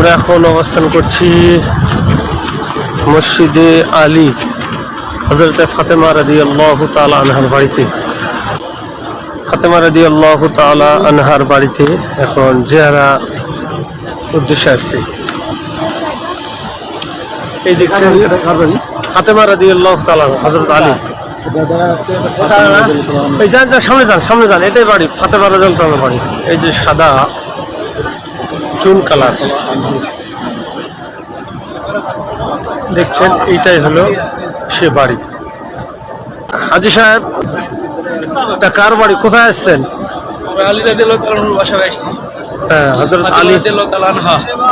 আমরা এখন অবস্থান করছি মসজিদে আলী হযরত ফাতেমা রাদিয়াল্লাহু তাআলা আনহার বাড়িতে। ফাতেমা রাদিয়াল্লাহু তাআলা আনহার বাড়িতে এখন জিয়ারা উদ্দেশ্যে আসছি। এই দেখছেন ফাতেমা রাদিয়াল্লাহু তাআলা হযরত আলী। এই যান সামনে যান, এটাই বাড়ি ফাতেমা রাদিয়াল্লাহু তাআলার বাড়ি। এই যে সাদা চুন কালার দেখছেন, এইটাই হলো সে বাড়ি। হাজী সাহেব, এটা কার বাড়ি? কোথায় আসছেন? হ্যাঁ, হযরত আলী।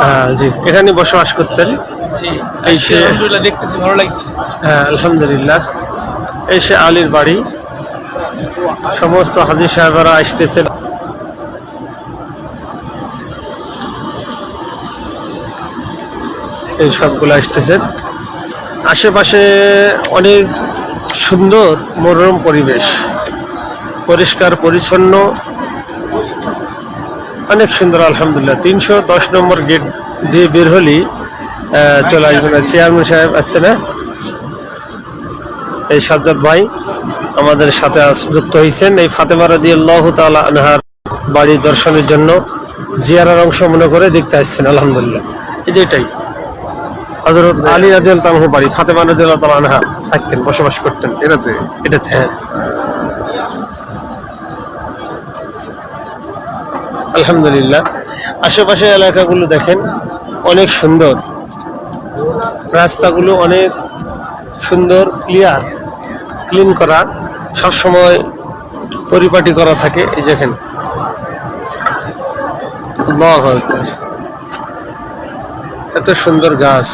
হ্যাঁ জি, এখানে বসবাস করতেন। এই সে দেখতেছি, ভালো লাগছে। হ্যাঁ আলহামদুলিল্লাহ, এই সে আলীর বাড়ি। সমস্ত হাজী সাহেবরা আসতেছেন। এই সবগুলো আসতেছেন। আশেপাশে অনেক সুন্দর মনোরম পরিবেশ, পরিষ্কার পরিচ্ছন্ন, অনেক সুন্দর আলহামদুলিল্লাহ। 310 নম্বর গেট দিয়ে বের হলেই চলে আসবেন। চেয়ারম্যান সাহেব আসছে না, এই সাজ্জাদ ভাই আমাদের সাথে যুক্ত হয়েছেন এই ফাতেমা রাদিয়াল্লাহু তাআলা আনহার বাড়ি দর্শনের জন্য। জিয়ারার অংশ মনে করে দেখতে আসছেন আলহামদুলিল্লাহ। এই যে এটাই হযরত আলী রাদিয়াল্লাহু তাআলার বাড়ি। ফাতেমা রাদিয়াল্লাহু তাআলা আনহা থাকতেন, বসবাস করতেন এটাতে। হ্যাঁ আলহামদুলিল্লাহ। আশেপাশে এলাকাগুলো দেখেন অনেক সুন্দর, রাস্তাগুলো অনেক সুন্দর, ক্লিন করা, সবসময় পরিপাটি করা থাকে। এই দেখেন, আল্লাহু আকবার, এত সুন্দর গাছ।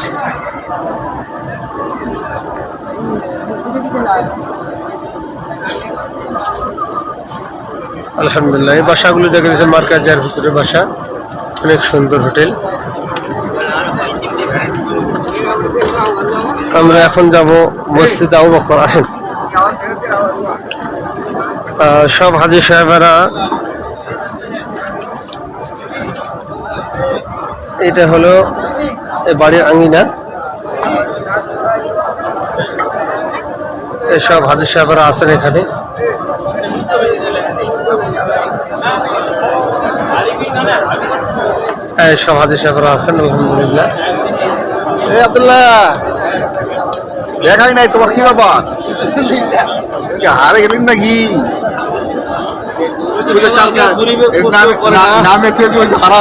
আলহামদুলিল্লাহ। এই বাসাগুলো দেখে দিয়েছে মার্কাজের ভিতরে বাসা, অনেক সুন্দর হোটেল। আমরা এখন যাব মসজিদ আবু বকর। আসেন, সব হাজী সাহেবেরা। এটা হলো বাড়ির আঙিনা। সব হাজী সাহেবেরা আছেন এখানে। সব হাজী সাহেবেরা আছেন আলহামদুলিল্লাহ। আব্দুল্লাহ, দেখাই নাই তোমার, কি ব্যাপার? হারে গেলেন নাকি? নামে হারা